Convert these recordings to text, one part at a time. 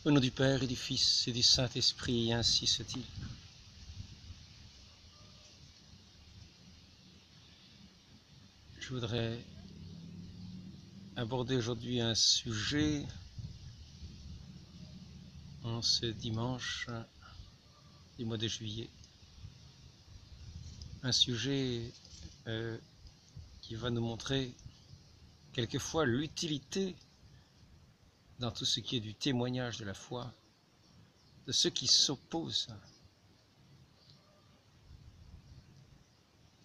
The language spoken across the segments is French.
Au nom du Père et du Fils et du Saint-Esprit, ainsi soit-il. Je voudrais aborder aujourd'hui un sujet en ce dimanche du mois de juillet. Un sujet qui va nous montrer quelquefois l'utilité dans tout ce qui est du témoignage de la foi, de ceux qui s'opposent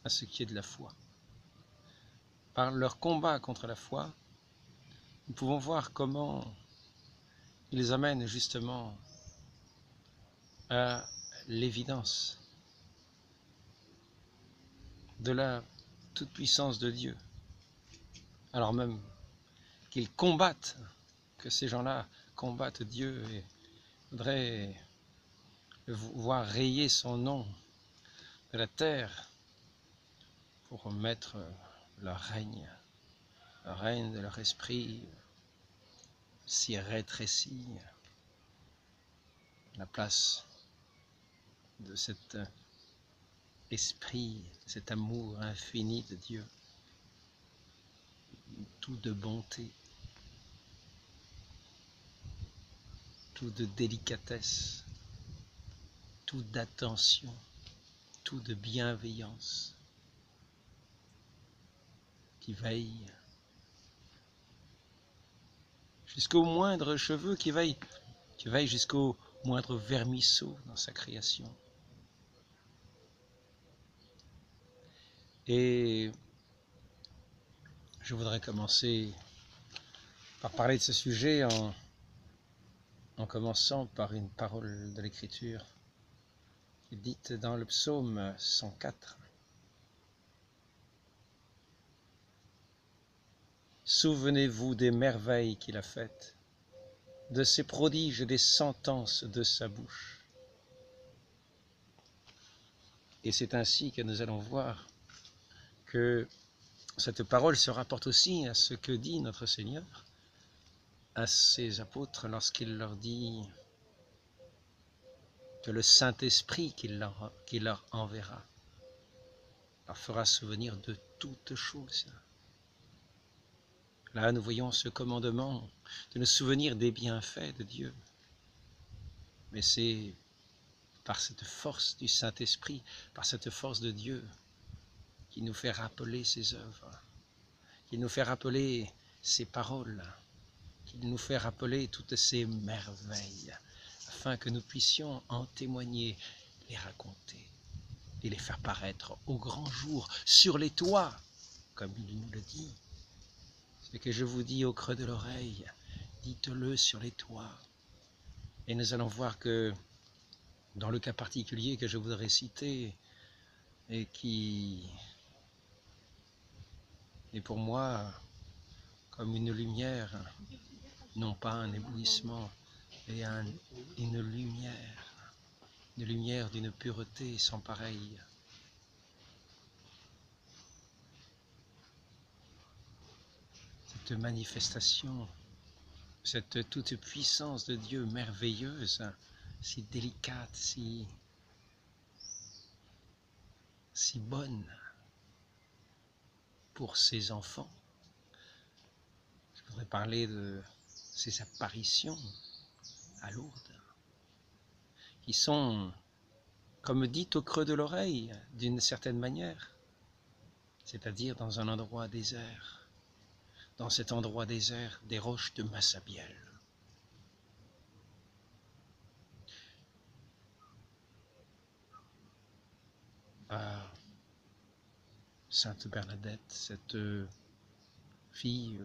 à ce qui est de la foi. Par leur combat contre la foi, nous pouvons voir comment ils amènent justement à l'évidence de la toute-puissance de Dieu, alors même qu'ils combattent, que ces gens-là combattent Dieu et voudraient voir rayer son nom de la terre pour mettre leur règne de leur esprit s'y rétrécit, la place de cet esprit, cet amour infini de Dieu, tout de bonté, tout de délicatesse, tout d'attention, tout de bienveillance, qui veille jusqu'au moindre cheveu, qui veille jusqu'au moindre vermisseau dans sa création. Et je voudrais commencer par parler de ce sujet en commençant par une parole de l'Écriture dite dans le psaume 104. Souvenez-vous des merveilles qu'il a faites, de ses prodiges et des sentences de sa bouche. Et c'est ainsi que nous allons voir que cette parole se rapporte aussi à ce que dit notre Seigneur à ses apôtres lorsqu'il leur dit que le Saint-Esprit qu'il leur enverra leur fera souvenir de toutes choses. Là, nous voyons ce commandement de nous souvenir des bienfaits de Dieu. Mais c'est par cette force du Saint-Esprit, par cette force de Dieu, qui nous fait rappeler ses œuvres, qui nous fait rappeler ses paroles, qui nous fait rappeler toutes ces merveilles, afin que nous puissions en témoigner, les raconter et les faire paraître au grand jour, sur les toits, comme il nous le dit. Ce que je vous dis au creux de l'oreille, dites-le sur les toits. Et nous allons voir que, dans le cas particulier que je voudrais citer, et qui est pour moi comme une lumière, non pas un éblouissement, mais une lumière d'une pureté sans pareille. Cette manifestation, cette toute puissance de Dieu merveilleuse, si délicate, si bonne pour ses enfants. Je voudrais parler de ces apparitions à Lourdes, qui sont, comme dit, au creux de l'oreille, d'une certaine manière, c'est-à-dire dans un endroit désert. Dans cet endroit désert, des roches de Massabielle. À Sainte Bernadette, cette fille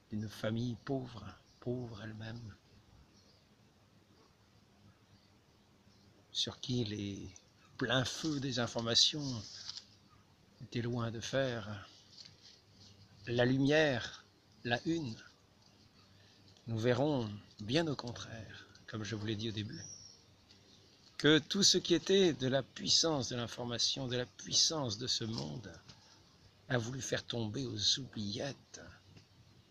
d'une famille pauvre elle-même, sur qui les pleins feux des informations étaient loin de faire la lumière, la une. Nous verrons bien au contraire, comme je vous l'ai dit au début, que tout ce qui était de la puissance de l'information, de la puissance de ce monde, a voulu faire tomber aux oubliettes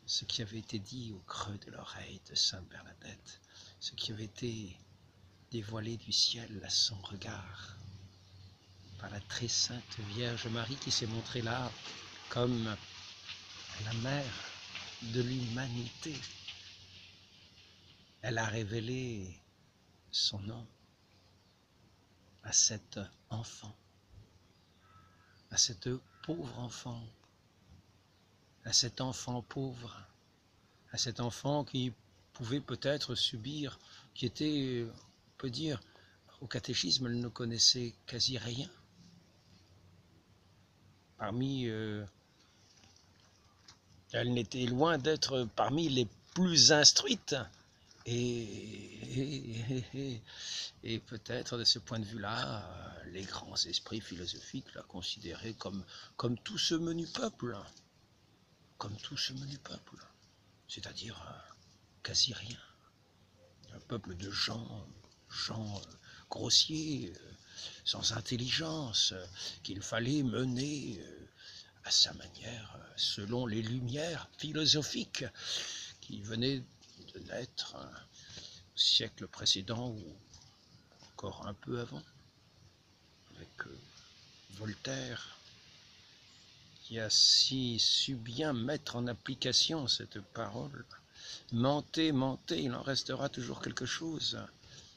ce qui avait été dit au creux de l'oreille de Sainte Bernadette. ce qui avait été dévoilé du ciel à son regard par la très sainte Vierge Marie qui s'est montrée là comme la mère de l'humanité. Elle a révélé son nom à cet enfant, à cet pauvre enfant, à cet enfant pauvre, à cet enfant qui pouvait peut-être subir, qui était, on peut dire, au catéchisme, elle ne connaissait quasi rien. Elle n'était loin d'être parmi les plus instruites. Et peut-être de ce point de vue-là, les grands esprits philosophiques la considéraient comme tout ce menu peuple, c'est-à-dire quasi rien. Un peuple de gens grossiers, sans intelligence, qu'il fallait mener à sa manière, selon les lumières philosophiques qui venaient de naître au siècle précédent ou encore un peu avant, avec Voltaire, qui a su bien mettre en application cette parole. Mentez, mentez, il en restera toujours quelque chose.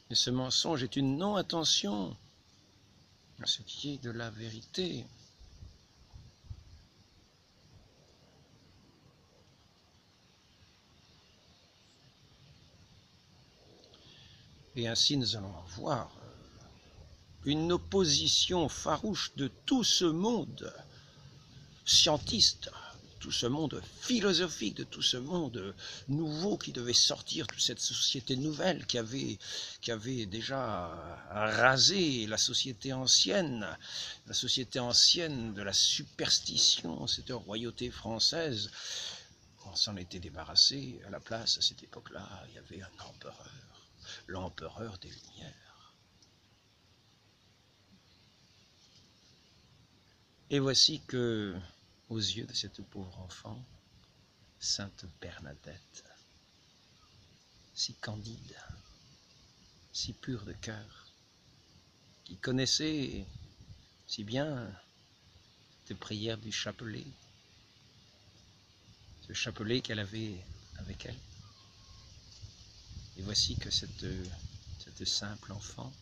Et ce mensonge est une non-attention à ce qui est de la vérité. Et ainsi nous allons voir une opposition farouche de tout ce monde scientiste, tout ce monde philosophique, de tout ce monde nouveau qui devait sortir, toute cette société nouvelle qui avait déjà rasé la société ancienne de la superstition, cette royauté française. On s'en était débarrassé. À la place, à cette époque-là, il y avait un empereur, l'empereur des Lumières. Et voici que, aux yeux de cette pauvre enfant, Sainte Bernadette, si candide, si pure de cœur, qui connaissait si bien les prières du chapelet, ce chapelet qu'elle avait avec elle. Et voici que cette simple enfant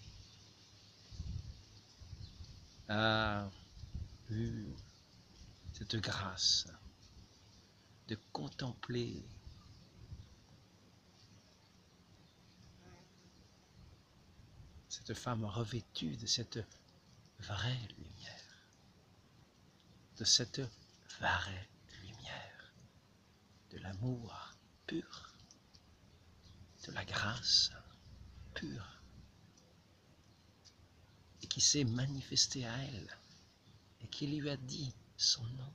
a eu cette grâce de contempler cette femme revêtue de cette vraie lumière, de cette vraie lumière, de l'amour pur, de la grâce pure, et qui s'est manifestée à elle, et qui lui a dit son nom.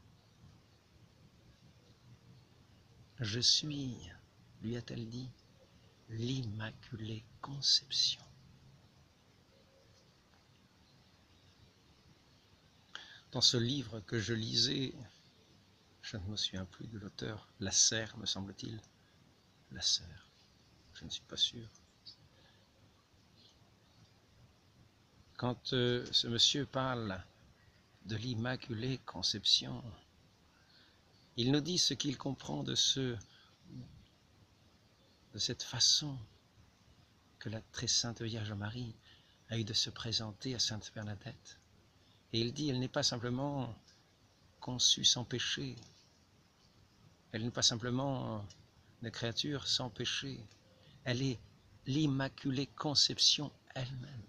Je suis, lui a-t-elle dit, l'Immaculée Conception. Dans ce livre que je lisais, je ne me souviens plus de l'auteur, Lasserre me semble-t-il, Lasserre, je ne suis pas sûr. Quand ce monsieur parle de l'Immaculée Conception, il nous dit ce qu'il comprend de cette façon que la très sainte Vierge Marie a eu de se présenter à Sainte Bernadette. Et il dit, elle n'est pas simplement conçue sans péché, elle n'est pas simplement une créature sans péché, elle est l'Immaculée Conception elle-même.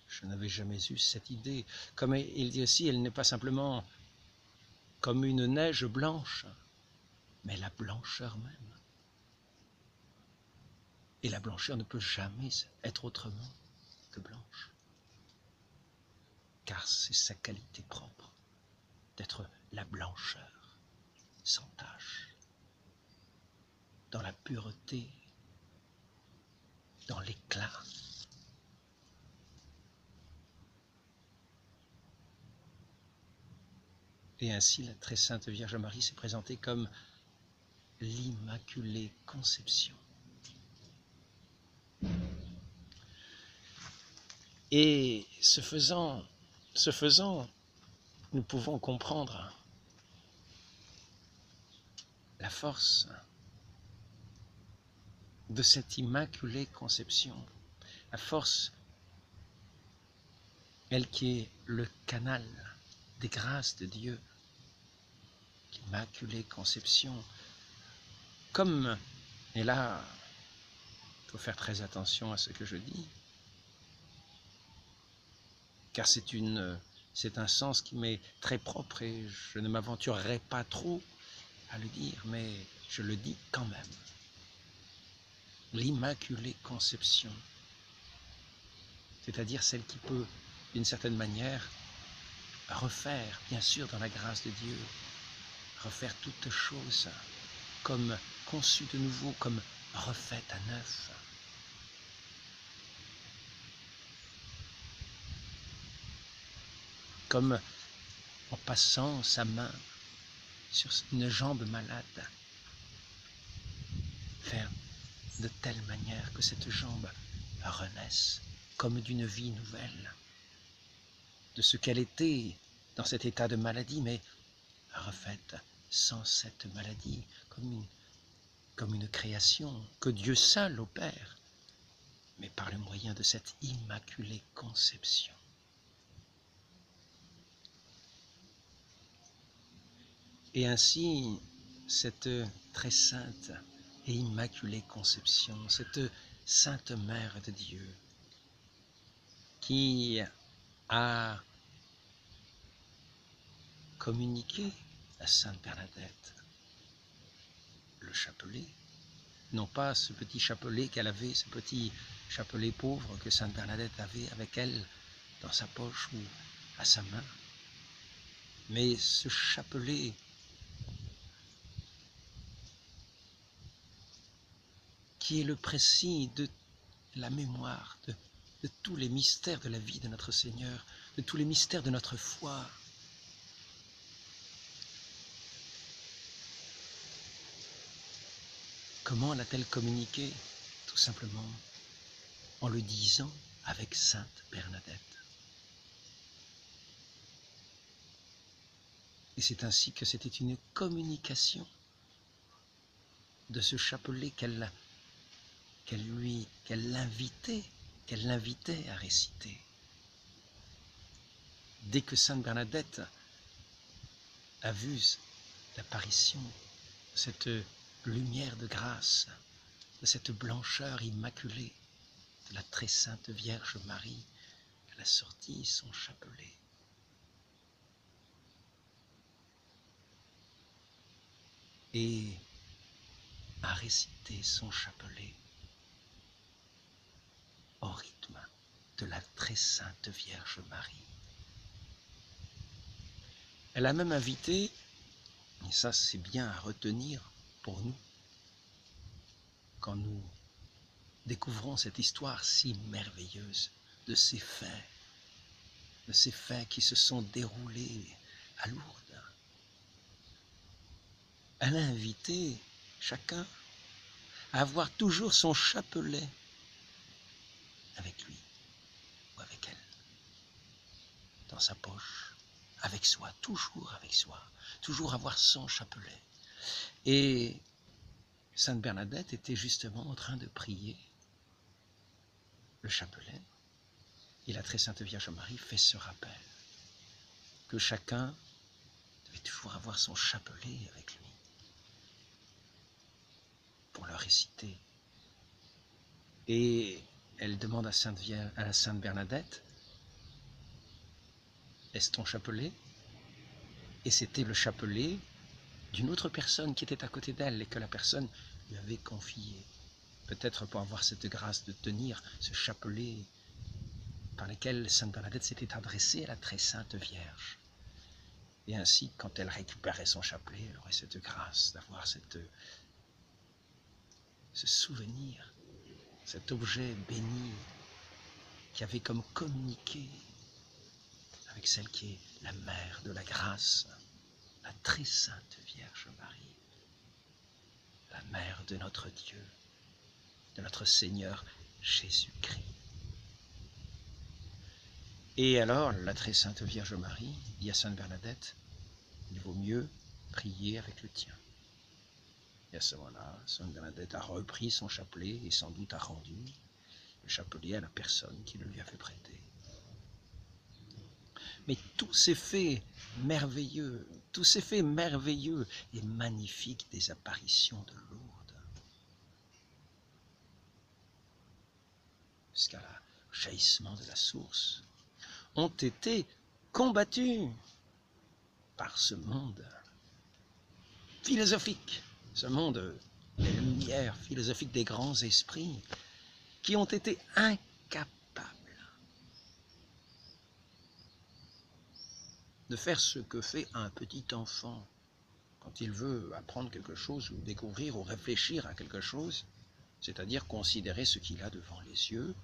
Je n'avais jamais eu cette idée. Comme il dit aussi, elle n'est pas simplement comme une neige blanche, mais la blancheur même. Et la blancheur ne peut jamais être autrement que blanche. Car c'est sa qualité propre d'être la blancheur, sans tache, dans la pureté, dans l'éclat. Et ainsi, la très sainte Vierge Marie s'est présentée comme l'Immaculée Conception. Et ce faisant, nous pouvons comprendre la force de cette Immaculée Conception, la force, elle qui est le canal des grâces de Dieu, l'Immaculée Conception, comme, et là, il faut faire très attention à ce que je dis, car c'est un sens qui m'est très propre et je ne m'aventurerai pas trop à le dire, mais je le dis quand même. L'Immaculée Conception, c'est-à-dire celle qui peut, d'une certaine manière, refaire, bien sûr, dans la grâce de Dieu, refaire toutes choses comme conçues de nouveau, comme refaites à neuf. Comme en passant sa main sur une jambe malade, faire de telle manière que cette jambe renaisse comme d'une vie nouvelle, de ce qu'elle était dans cet état de maladie, mais refaite sans cette maladie, comme une création que Dieu seul opère, mais par le moyen de cette Immaculée Conception. Et ainsi, cette très sainte et Immaculée Conception, cette Sainte Mère de Dieu, qui a communiqué à Sainte Bernadette le chapelet, non pas ce petit chapelet qu'elle avait, ce petit chapelet pauvre que Sainte Bernadette avait avec elle dans sa poche ou à sa main, mais ce chapelet qui est le précis de la mémoire de tous les mystères de la vie de notre Seigneur, de tous les mystères de notre foi. Comment l'a-t-elle communiqué? Tout simplement en le disant avec Sainte Bernadette. Et c'est ainsi que c'était une communication de ce chapelet qu'elle l'invitait à réciter. Dès que Sainte Bernadette a vu l'apparition de cette lumière de grâce, de cette blancheur immaculée de la très sainte Vierge Marie, elle a sorti son chapelet. Et a récité son chapelet au rythme de la très sainte Vierge Marie. Elle a même invité, et ça c'est bien à retenir pour nous, quand nous découvrons cette histoire si merveilleuse de ces faits qui se sont déroulés à Lourdes. Elle a invité chacun à avoir toujours son chapelet avec lui ou avec elle, dans sa poche, avec soi, toujours avoir son chapelet. Et Sainte Bernadette était justement en train de prier le chapelet, et la très sainte Vierge Marie fait ce rappel, que chacun devait toujours avoir son chapelet avec lui, pour le réciter. Et elle demande à la Sainte Bernadette, est-ce ton chapelet? Et c'était le chapelet d'une autre personne qui était à côté d'elle et que la personne lui avait confié. Peut-être pour avoir cette grâce de tenir ce chapelet par lequel Sainte Bernadette s'était adressée à la très sainte Vierge. Et ainsi, quand elle récupérait son chapelet, elle aurait cette grâce d'avoir ce souvenir, cet objet béni qui avait comme communiqué avec celle qui est la mère de la grâce, la très sainte Vierge Marie. la mère de notre Dieu, de notre Seigneur Jésus-Christ. Et alors, la très sainte Vierge Marie dit à Sainte Bernadette, il vaut mieux prier avec le tien. Et à ce moment-là, Sainte Bernadette a repris son chapelet et sans doute a rendu le chapelet à la personne qui le lui avait prêté. Mais tous ces faits merveilleux, tous ces faits merveilleux et magnifiques des apparitions de Lourdes, jusqu'à le jaillissement de la source, ont été combattus par ce monde philosophique, ce monde des lumières philosophiques des grands esprits, qui ont été incapables de faire ce que fait un petit enfant quand il veut apprendre quelque chose ou découvrir ou réfléchir à quelque chose, c'est-à-dire considérer ce qu'il a devant les yeux,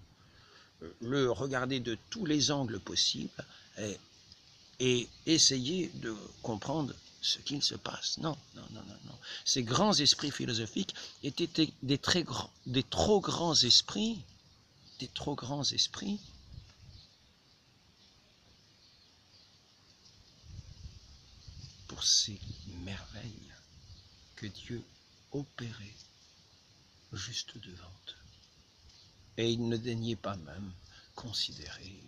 le regarder de tous les angles possibles et essayer de comprendre ce qu'il se passe. Non, non, non, non, non. Ces grands esprits philosophiques étaient des trop grands esprits, pour ces merveilles que Dieu opérait juste devant eux. Et ils ne daignaient pas même considérer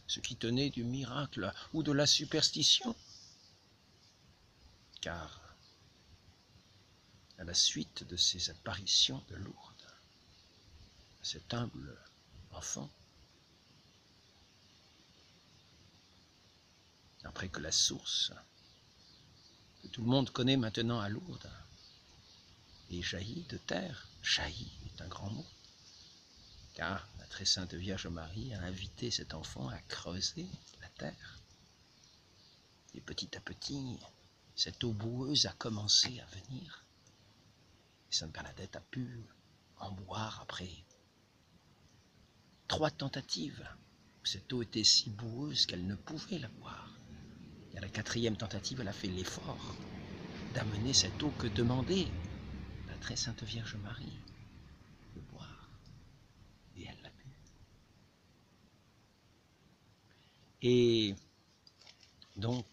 ce qui tenait du miracle ou de la superstition. Car, à la suite de ces apparitions de Lourdes, cet humble enfant, après que la source, que tout le monde connaît maintenant à Lourdes, est jaillie de terre, jaillie est un grand mot, car la très sainte Vierge Marie a invité cet enfant à creuser la terre. Et petit à petit, cette eau boueuse a commencé à venir. Et Sainte Bernadette a pu en boire après 3 tentatives, où cette eau était si boueuse qu'elle ne pouvait la boire. Et à la 4e tentative, elle a fait l'effort d'amener cette eau que demandait la très sainte Vierge Marie de boire. Et elle l'a bu. Et donc,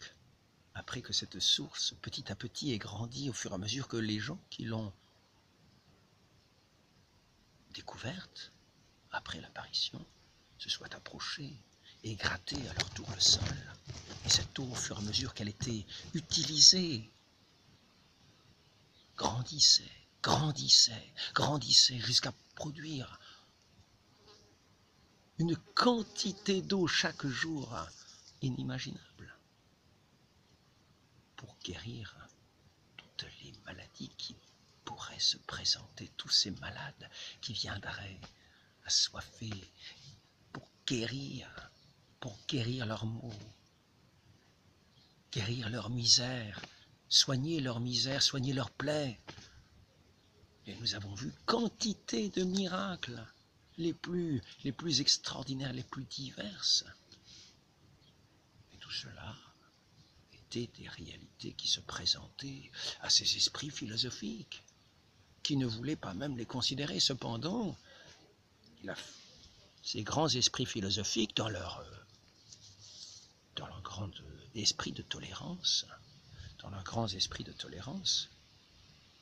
après que cette source, petit à petit, ait grandi au fur et à mesure que les gens qui l'ont découverte, après l'apparition, se soient approchés et grattés à leur tour le sol. Et cette eau, au fur et à mesure qu'elle était utilisée, grandissait, grandissait, grandissait, jusqu'à produire une quantité d'eau chaque jour inimaginable pour guérir toutes les maladies qui pourraient se présenter, tous ces malades qui viendraient assoiffés pour guérir leurs maux, guérir leur misère, soigner leur misère, soigner leurs plaies. Et nous avons vu quantité de miracles, les plus extraordinaires, les plus diverses. Et tout cela étaient des réalités qui se présentaient à ces esprits philosophiques, qui ne voulaient pas même les considérer. Cependant, ces grands esprits philosophiques, dans leur grand esprit de tolérance,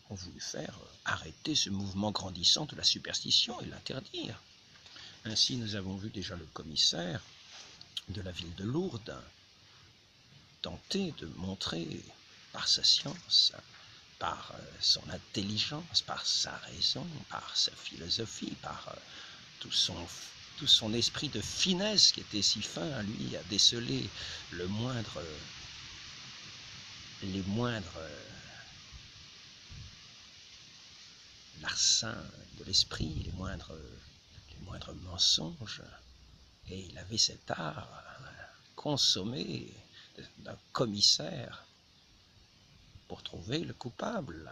ont voulu faire arrêter ce mouvement grandissant de la superstition et l'interdire. Ainsi, nous avons vu déjà le commissaire de la ville de Lourdes tenter de montrer par sa science, par son intelligence, par sa raison, par sa philosophie, par tout son esprit de finesse qui était si fin, lui, à déceler les moindres larcins de l'esprit, les moindres mensonges. Et il avait cet art consommé d'un commissaire pour trouver le coupable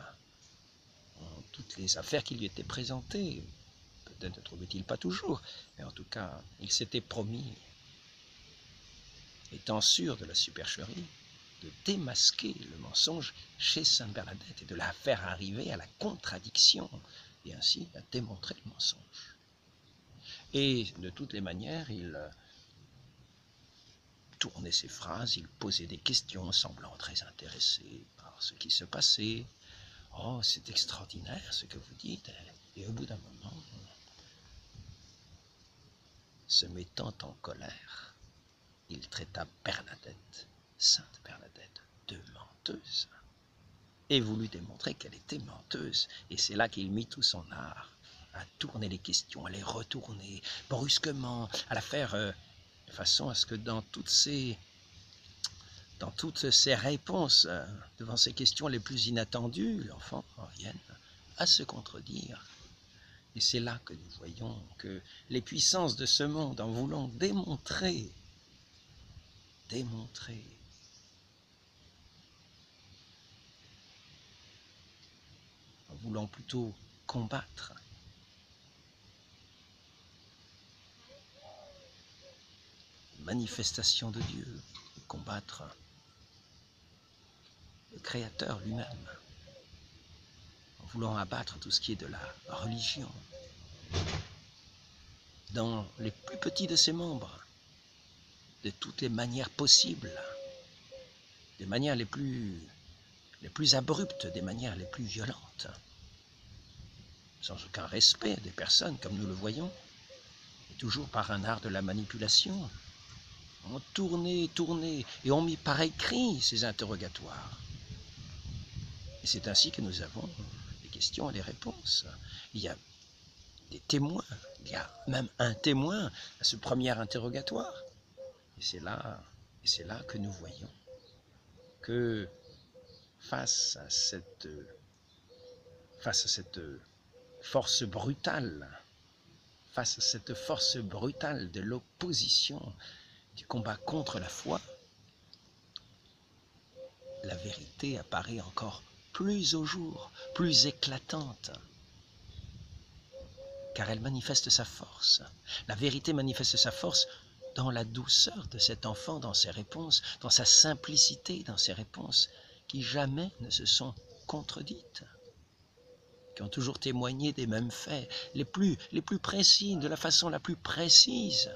en toutes les affaires qui lui étaient présentées. Peut-être ne trouvait-il pas toujours, mais en tout cas, il s'était promis, étant sûr de la supercherie, de démasquer le mensonge chez Sainte Bernadette et de la faire arriver à la contradiction et ainsi à démontrer le mensonge. Et de toutes les manières, il tournait ses phrases, il posait des questions semblant très intéressé par ce qui se passait. « Oh, c'est extraordinaire ce que vous dites !» Et au bout d'un moment, se mettant en colère, il traita Bernadette, Sainte Bernadette, de menteuse et voulut démontrer qu'elle était menteuse. Et c'est là qu'il mit tout son art à tourner les questions, à les retourner brusquement, à la faire de façon à ce que dans toutes ces réponses, devant ces questions les plus inattendues, l'enfant parvienne à se contredire. Et c'est là que nous voyons que les puissances de ce monde, en voulant démontrer, en voulant plutôt combattre, manifestation de Dieu, combattre le Créateur lui-même, en voulant abattre tout ce qui est de la religion, dans les plus petits de ses membres, de toutes les manières possibles, des manières les plus abruptes, des manières les plus violentes, sans aucun respect des personnes, comme nous le voyons, et toujours par un art de la manipulation. On tourné, et on mis par écrit ces interrogatoires. Et c'est ainsi que nous avons les questions et les réponses. Il y a des témoins, il y a même un témoin à ce premier interrogatoire. Et c'est là que nous voyons que face à cette force brutale, de l'opposition, du combat contre la foi, la vérité apparaît encore plus au jour, plus éclatante, car elle manifeste sa force. La vérité manifeste sa force dans la douceur de cet enfant, dans ses réponses, dans sa simplicité dans ses réponses, qui jamais ne se sont contredites, qui ont toujours témoigné des mêmes faits, les plus précis, de la façon la plus précise.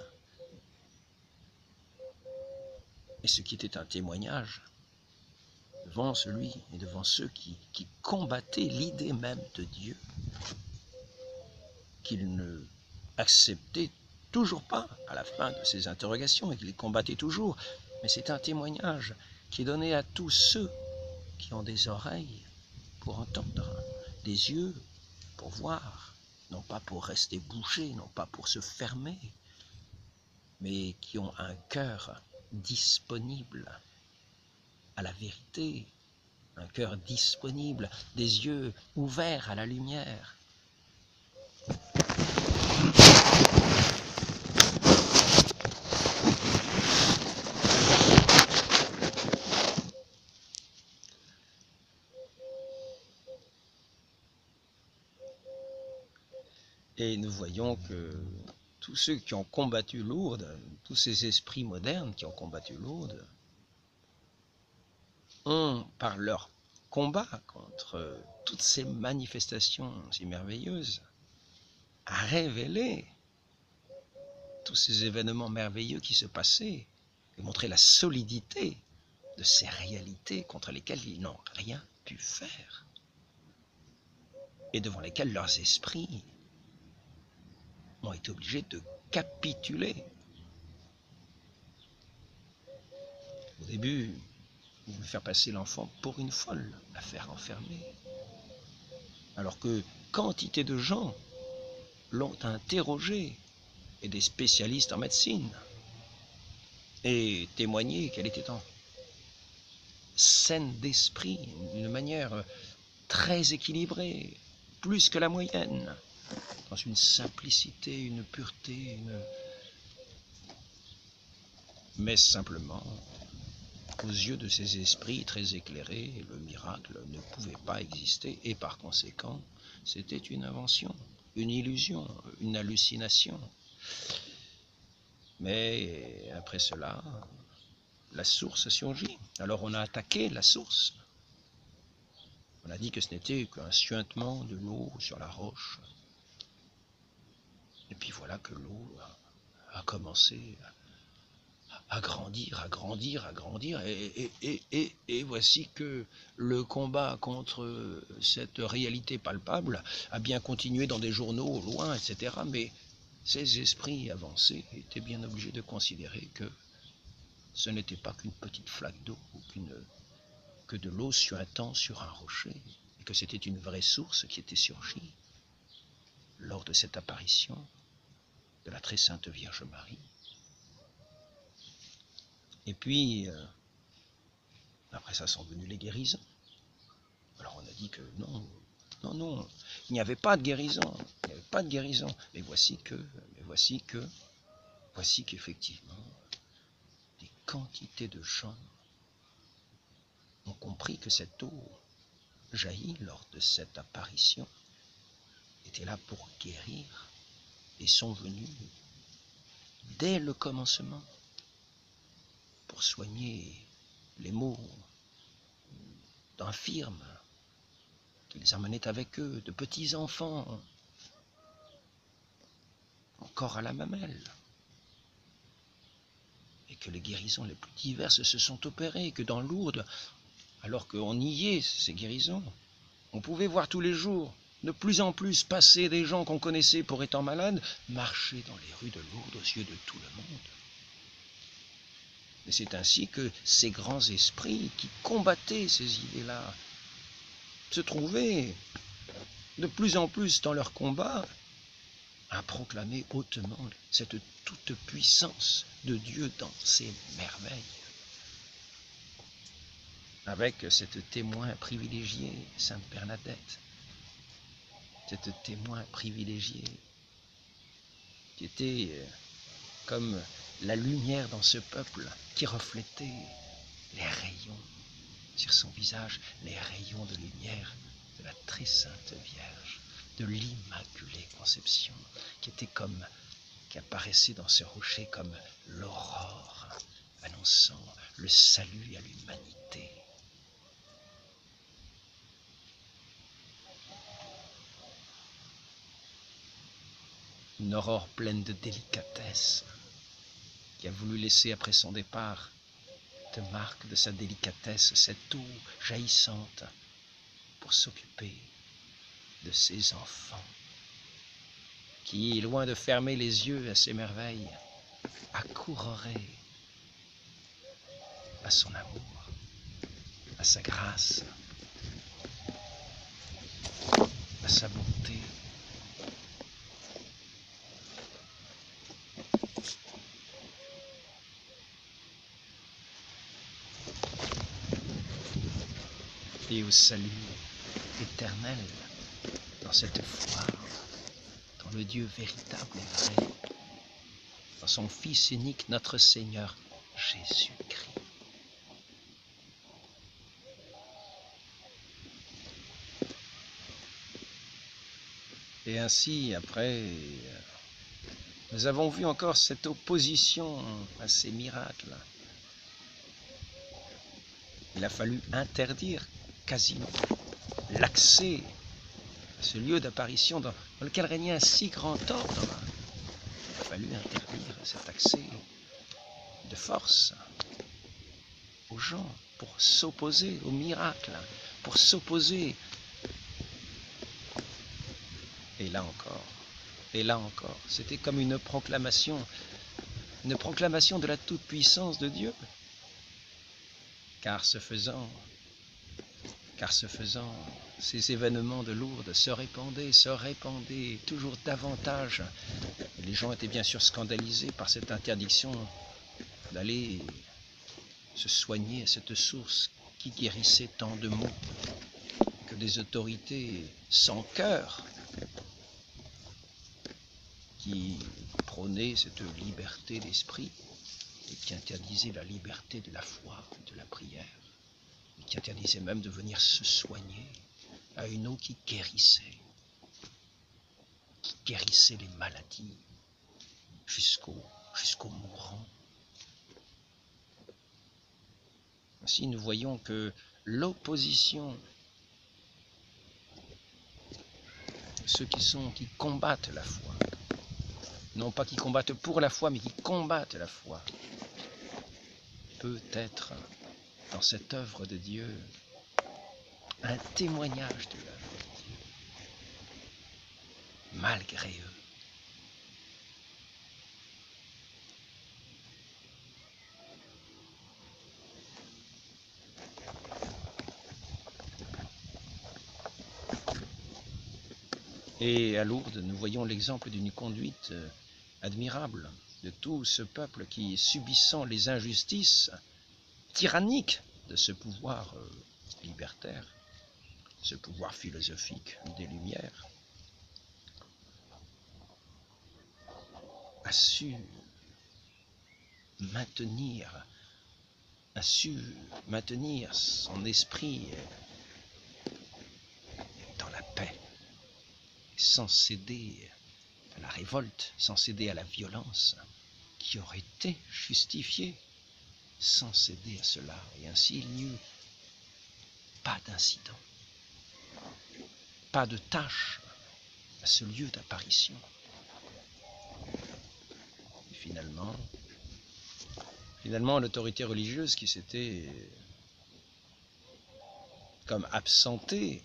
Et ce qui était un témoignage devant celui et devant ceux qui combattaient l'idée même de Dieu, qu'il ne acceptait toujours pas à la fin de ces interrogations et qu'il combattait toujours. Mais c'est un témoignage qui est donné à tous ceux qui ont des oreilles pour entendre, des yeux pour voir, non pas pour rester bouchés, non pas pour se fermer, mais qui ont un cœur disponible à la vérité, un cœur disponible, des yeux ouverts à la lumière. Et nous voyons que tous ceux qui ont combattu Lourdes, tous ces esprits modernes qui ont combattu Lourdes, ont, par leur combat contre toutes ces manifestations si merveilleuses, révélé tous ces événements merveilleux qui se passaient et montré la solidité de ces réalités contre lesquelles ils n'ont rien pu faire et devant lesquelles leurs esprits ont été obligés de capituler. Au début, on voulait faire passer l'enfant pour une folle, la faire enfermer. Alors que quantité de gens l'ont interrogée, et des spécialistes en médecine, et témoigné qu'elle était en saine d'esprit, d'une manière très équilibrée, plus que la moyenne, dans une simplicité, une pureté, mais simplement, aux yeux de ces esprits très éclairés, le miracle ne pouvait pas exister, et par conséquent, c'était une invention, une illusion, une hallucination. Mais après cela, la source surgit. Alors on a attaqué la source. On a dit que ce n'était qu'un suintement de l'eau sur la roche. Et puis voilà que l'eau a commencé à grandir, à grandir, à grandir. Et voici que le combat contre cette réalité palpable a bien continué dans des journaux au loin, etc. Mais ces esprits avancés étaient bien obligés de considérer que ce n'était pas qu'une petite flaque d'eau, que de l'eau suintant sur un rocher, et que c'était une vraie source qui était surgie lors de cette apparition de la très sainte Vierge Marie. Et puis, après ça sont venues les guérisons. Alors on a dit que non, il n'y avait pas de guérison, il n'y avait pas de guérison. Mais voici qu'effectivement, des quantités de gens ont compris que cette eau jaillie lors de cette apparition était là pour guérir et sont venus dès le commencement pour soigner les maux d'infirmes qu'ils amenaient avec eux, de petits enfants, encore à la mamelle, et que les guérisons les plus diverses se sont opérées, que dans Lourdes, alors qu'on niait ces guérisons, on pouvait voir tous les jours de plus en plus passer des gens qu'on connaissait pour étant malades, marcher dans les rues de Lourdes aux yeux de tout le monde. Et c'est ainsi que ces grands esprits qui combattaient ces idées-là se trouvaient de plus en plus dans leur combat à proclamer hautement cette toute-puissance de Dieu dans ses merveilles. Avec cette témoin privilégiée, Sainte Bernadette, cette témoin privilégiée qui était comme la lumière dans ce peuple qui reflétait les rayons sur son visage, les rayons de lumière de la très sainte Vierge, de l'Immaculée Conception, qui apparaissait dans ce rocher comme l'aurore, annonçant le salut à l'humanité. Une aurore pleine de délicatesse, qui a voulu laisser après son départ de marque de sa délicatesse cette eau jaillissante pour s'occuper de ses enfants, qui, loin de fermer les yeux à ses merveilles, accourraient à son amour, à sa grâce, à sa bonté. Et au salut éternel dans cette foi, dans le Dieu véritable et vrai, dans son Fils unique, notre Seigneur Jésus-Christ. Et ainsi, après, nous avons vu encore cette opposition à ces miracles. Il a fallu interdire quasiment l'accès à ce lieu d'apparition dans lequel régnait un si grand ordre. Il a fallu interdire cet accès de force aux gens pour s'opposer aux miracles, pour s'opposer. Et là encore, c'était comme une proclamation de la toute-puissance de Dieu. Car ce faisant, ces événements de Lourdes se répandaient toujours davantage. Et les gens étaient bien sûr scandalisés par cette interdiction d'aller se soigner à cette source qui guérissait tant de maux, que des autorités sans cœur, qui prônaient cette liberté d'esprit et qui interdisaient la liberté de la foi, de la prière, et qui interdisaient même de venir se soigner à une eau qui guérissait les maladies jusqu'au mourant. Ainsi, nous voyons que l'opposition, ceux qui combattent la foi, non pas qui combattent pour la foi, mais qui combattent la foi, peut être dans cette œuvre de Dieu un témoignage de l'œuvre de Dieu, malgré eux. Et à Lourdes, nous voyons l'exemple d'une conduite admirable de tout ce peuple qui, subissant les injustices tyranniques de ce pouvoir libertaire, ce pouvoir philosophique des Lumières, a su maintenir son esprit dans la paix, sans céder à la révolte, sans céder à la violence qui aurait été justifiée, sans céder à cela. Et ainsi, il n'y eut pas d'incident, pas de tâche à ce lieu d'apparition. Et finalement, l'autorité religieuse qui s'était comme absentée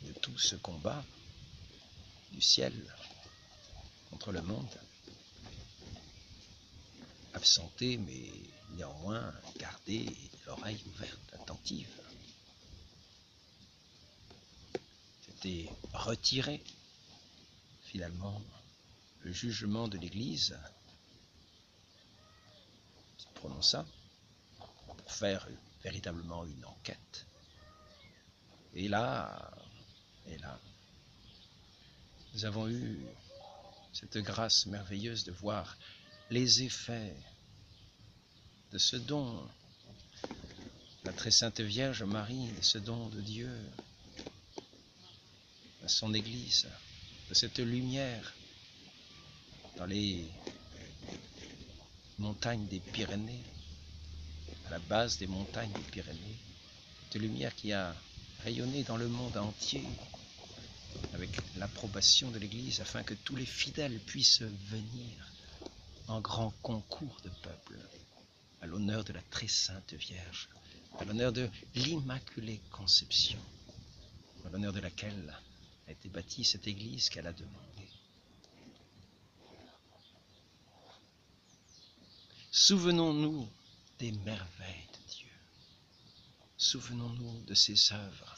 de tout ce combat du ciel contre le monde, absentée mais néanmoins gardée l'oreille ouverte, attentive, s'était retirée. Finalement, le jugement de l'Église se prononça pour faire véritablement une enquête. Et là, nous avons eu cette grâce merveilleuse de voir les effets de ce don, la très sainte Vierge Marie, de ce don de Dieu à son Église, de cette lumière dans les montagnes des Pyrénées, à la base des montagnes des Pyrénées, cette lumière qui a rayonné dans le monde entier avec l'approbation de l'Église afin que tous les fidèles puissent venir en grand concours de peuple à l'honneur de la très sainte Vierge, à l'honneur de l'Immaculée Conception, à l'honneur de laquelle a été bâtie cette Église qu'elle a demandée. Souvenons-nous des merveilles de Dieu. Souvenons-nous de ses œuvres.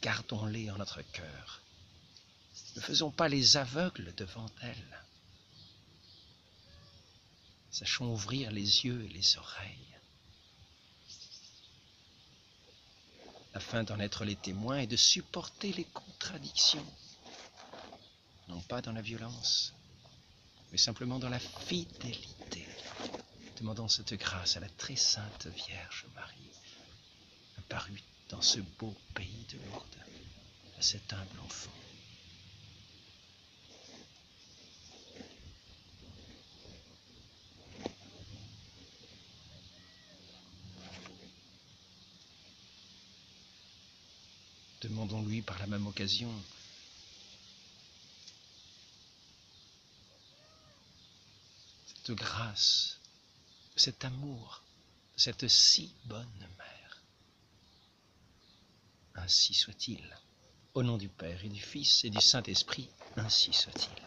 Gardons-les en notre cœur. Ne faisons pas les aveugles devant elles. Sachons ouvrir les yeux et les oreilles afin d'en être les témoins et de supporter les contradictions, non pas dans la violence, mais simplement dans la fidélité. Demandons cette grâce à la très sainte Vierge Marie, apparue dans ce beau pays de Lourdes, à cet humble enfant. Demandons-lui par la même occasion cette grâce, cet amour, cette si bonne mère. Ainsi soit-il. Au nom du Père et du Fils et du Saint-Esprit, ainsi soit-il.